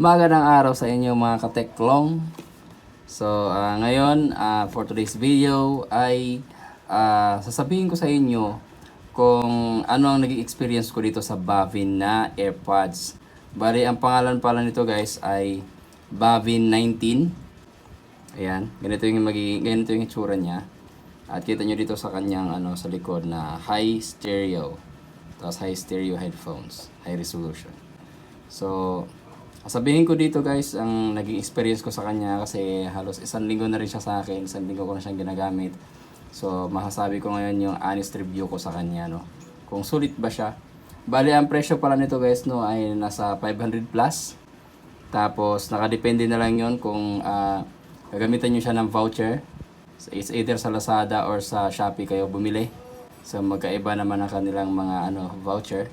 Magandang araw sa inyo mga kateklong. So, ngayon, for today's video ay sasabihin ko sa inyo kung ano ang naging experience ko dito sa Bavin na AirPods. Bali, ang pangalan pala nito guys ay Bavin 19. Ayan, ganito yung itsura niya. At kita nyo dito sa kanyang sa likod na high stereo. Tapos high stereo headphones, high resolution. So, sabihin ko dito guys, ang naging experience ko sa kanya kasi halos isang linggo na rin siya sa akin, isang linggo ko na siyang ginagamit. So masasabi ko ngayon yung honest review ko sa kanya, no, kung sulit ba siya. Bali ang presyo pala nito guys, no, ay nasa 500 plus. Tapos nakadepende na lang yon kung gagamitan nyo siya ng voucher. It's either sa Lazada or sa Shopee kayo bumili. So magkaiba naman ang kanilang mga voucher,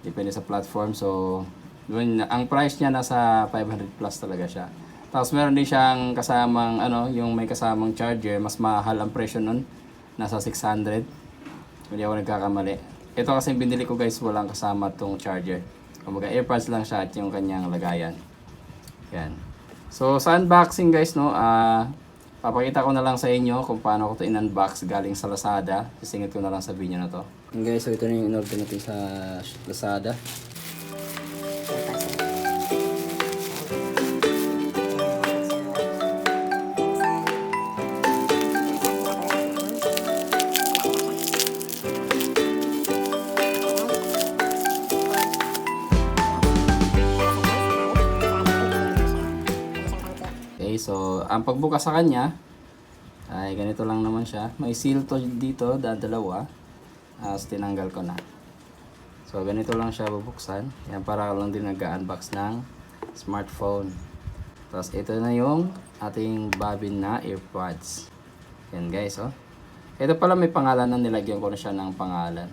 depende sa platform. So ang price niya nasa 500 plus talaga siya. Tapos meron din siyang kasamang yung may kasamang charger, mas mahal ang presyo nun. Nasa 600. Hindi ako nagkakamali. Ito kasi binili ko guys, walang kasama tong charger. Kumbaga AirPods lang siya at yung kanyang lagayan. Yan. So sa unboxing guys, no, papakita ko na lang sa inyo kung paano ko to in-unbox galing sa Lazada. Sisingit ko na lang sa video na to. And guys, so ito na yung in-order natin sa Lazada. Okay, so ang pagbukas sa kanya ay ganito lang naman siya. May seal to dito, dalawa. So tinanggal ko na. So ganito lang siya bubuksan. Yan, para lang din nag-unbox ng smartphone. Tapos ito na yung ating Bavin na AirPods. Yan guys, oh. Ito pala may pangalan na, nilagyan ko na siya ng pangalan.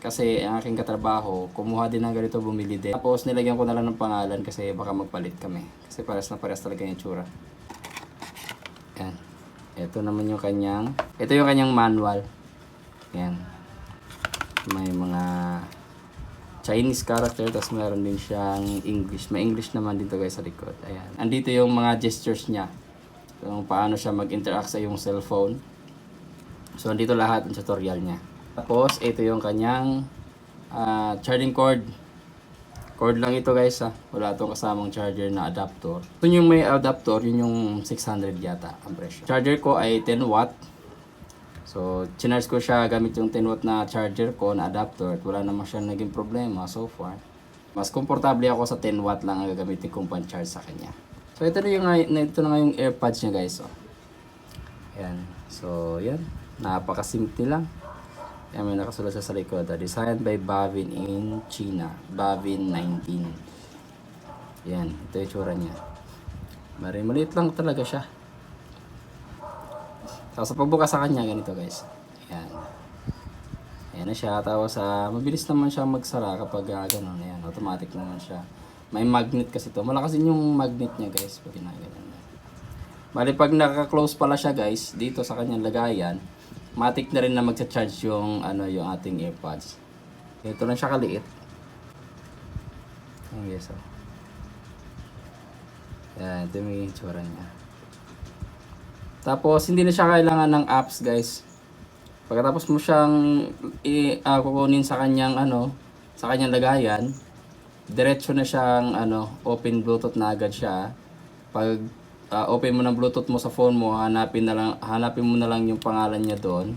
Kasi ang aking katrabaho, kumuha din ng ganito, bumili din. Tapos nilagyan ko na lang ng pangalan kasi baka magpalit kami. Kasi pares na pares talaga yung itsura. Yan. Ito naman yung ito yung kanyang manual. Yan. May mga Chinese character, tapos meron din siyang English. May English naman dito guys sa likod. Ayan. Andito yung mga gestures niya. Kung paano siya mag-interact sa yung cellphone. So andito lahat ang tutorial niya. Tapos ito yung kanyang charging cord. Cord lang ito guys, wala itong kasamang charger na adapter. Ito yung may adapter, yun yung 600 yata ang presyo. Charger ko ay 10 watt. So chinarge ko siya gamit yung 10 watt na charger ko na adapter. At wala naman siya naging problema so far. Mas komportable ako sa 10 watt lang ang gagamitin kong pan-charge sa kanya. So ito na yung AirPods niya guys. Ayan. So yan, napakasimple lang. Yan, may nakasulat sa likod. Designed by Bavin in China. Bavin 19. Yan, ito yung tsura niya. Maliit lang talaga siya. Tapos sa pagbukas sa kanya, ganito guys. Yan. Yan na siya. Tapos mabilis naman siya magsara kapag gano'n. Yan, automatic naman siya. May magnet kasi ito. Malakas din yung magnet niya guys. Pag ginaganon. Bali pag naka-close pala siya guys, dito sa kanyang lagayan, matik na rin na magcha-charge yung yung ating AirPods. Ito lang siya kaliit. Ayan guys, oh. Yan, ito yung itsura niya. Tapos hindi na siya kailangan ng apps guys. Pagkatapos mo siyang kukunin sa kanyang sa kanyang lagayan, diretso na siyang open Bluetooth na agad siya. Pag open mo ng Bluetooth mo sa phone mo, hanapin mo na lang yung pangalan niya doon,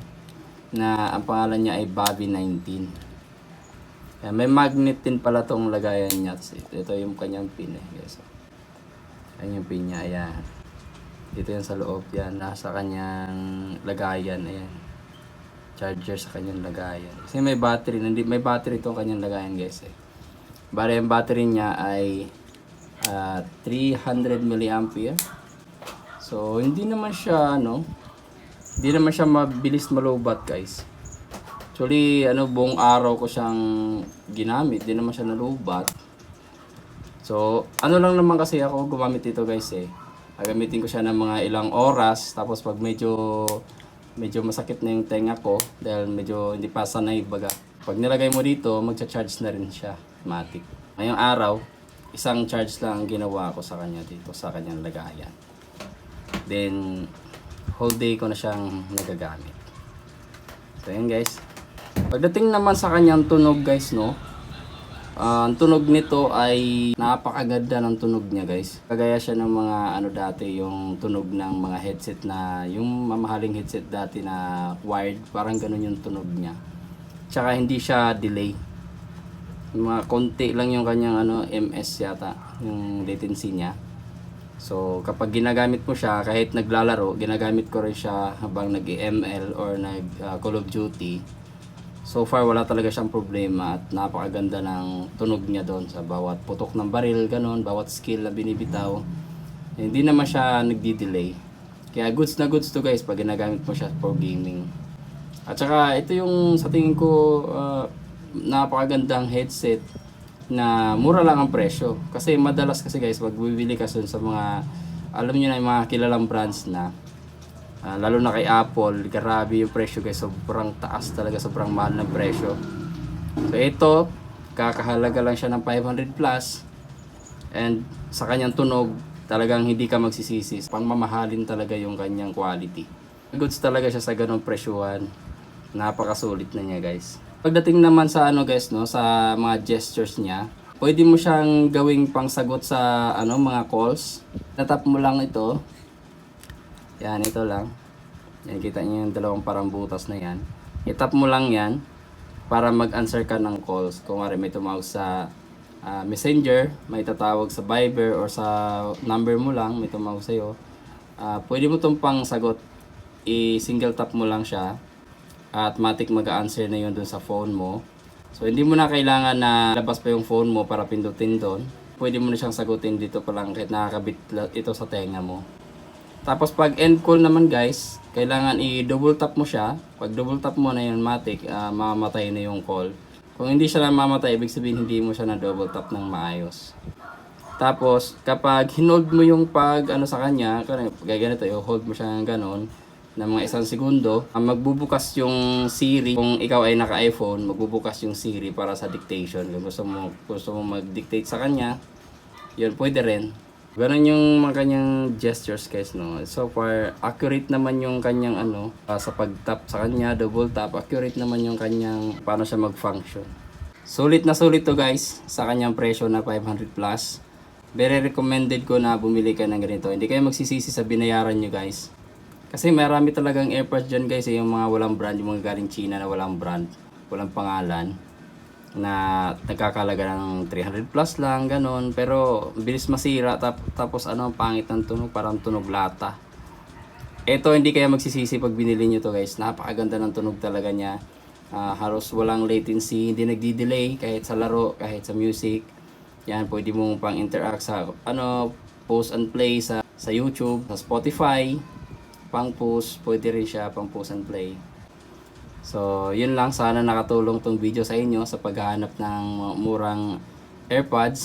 na ang pangalan niya ay Bavin 19. Ayan, may magnet din pala tong lagayan niya. Ito yung kanyang pin guys. Ayan yung pin niya, ayan. Dito yan sa loob, yan nasa kanyang lagayan, ayan. Charger sa kanyang lagayan. Kasi may battery, may battery tong kanyang lagayan guys. Bale yung battery niya ay 300 mAh. So hindi naman siya mabilis malubat guys. Actually buong araw ko siyang ginamit, hindi naman siya nalubat. So lang naman kasi ako gumamit dito guys gagamitin ko siya ng mga ilang oras, tapos pag medyo masakit na yung tenga ko dahil medyo hindi pa sanay baga. Pag nilagay mo dito, magcha-charge na rin siya automatic. Ngayong araw, isang charge lang ang ginawa ko sa kanya dito sa kanyang lagayan. Then whole day ko na siyang nagagamit. So yun guys. Pagdating naman sa kanyang tunog guys, no, ang tunog nito ay napakaganda ng tunog niya guys. Kagaya siya ng mga ano dati, yung tunog ng mga headset na, yung mamahaling headset dati na wired, parang ganun yung tunog niya. Tsaka hindi siya delay. Mga konti lang yung kanyang ano, ms yata, yung latency niya. So kapag ginagamit mo siya, kahit naglalaro, ginagamit ko rin siya habang nag-ML or nag Call of Duty. So far wala talaga siyang problema at napakaganda ng tunog niya doon sa bawat putok ng baril, ganun, bawat skill na binibitaw. Hindi naman siya nagdi-delay. Kaya goods na goods to guys pag ginagamit mo siya for gaming. At saka ito yung sa tingin ko napakagandang headset na mura lang ang presyo. Kasi madalas kasi guys, pag bibili ka sa mga, alam niyo na yung mga kilalang brands na, lalo na kay Apple, grabe yung presyo guys, sobrang taas talaga, sobrang mahal ng presyo. So ito, kakahalaga lang siya ng 500 plus, and sa kanyang tunog, talagang hindi ka magsisisi. Pangmamahalin talaga yung kanyang quality. Goods talaga siya sa ganong presyuhan. Napakasulit na niya guys. Pagdating naman sa ano guys, no, sa mga gestures niya, pwede mo siyang gawing pangsagot sa ano, mga calls. Tatap mo lang ito. Yan, ito lang. Yan, kita niyo yung dalawang parang butas na yan. I-tap mo lang yan para mag-answer ka ng calls. Kung may tumawag sa Messenger, may tatawag sa Viber or sa number mo lang, may tumawag sa'yo. Pwede mo itong pangsagot. I-single tap mo lang siya. Automatic mag-answer na yun dun sa phone mo. So hindi mo na kailangan na labas pa yung phone mo para pindutin doon. Pwede mo na siyang sagutin dito pa lang kahit nakakabit ito sa tenga mo. Tapos pag end call naman guys, kailangan i-double tap mo siya. Pag double tap mo na yun, automatic mamamatay na yung call. Kung hindi siya na mamatay, ibig sabihin hindi mo siya na double tap ng maayos. Tapos kapag hinold mo yung pag ano sa kanya, kaya ganito, i-hold mo siya ng ganon na mga 1 segundo, magbubukas yung Siri. Kung ikaw ay naka-iPhone, magbubukas yung Siri para sa dictation. Kung gusto mo mag-dictate sa kanya, yun, pwede rin. Ganun yung mga kanyang gestures guys, no. So far, accurate naman yung kanyang ano, sa pag-tap sa kanya, double tap, accurate naman yung kanyang paano siya mag-function. Sulit na sulit to guys, sa kanyang presyo na 500 plus. Very recommended ko na bumili ka ng ganito. Hindi kayo magsisisi sa binayaran nyo guys. Kasi marami talagang AirPods dyan guys, yung mga walang brand, yung mga galing China na walang brand, walang pangalan, na nagkakalaga ng 300 plus lang, ganon. Pero bilis masira, tapos ano, pangit ng tunog, parang tunog lata. Ito hindi kaya magsisisi pag binili nyo to guys, napakaganda ng tunog talaga niya. Halos walang latency, hindi nagdi-delay kahit sa laro, kahit sa music. Yan, pwede mong pang interact sa ano, post and play sa YouTube, sa Spotify. Pang post, pwede rin siya pang post and play. So yun lang, sana nakatulong tong video sa inyo sa paghahanap ng murang AirPods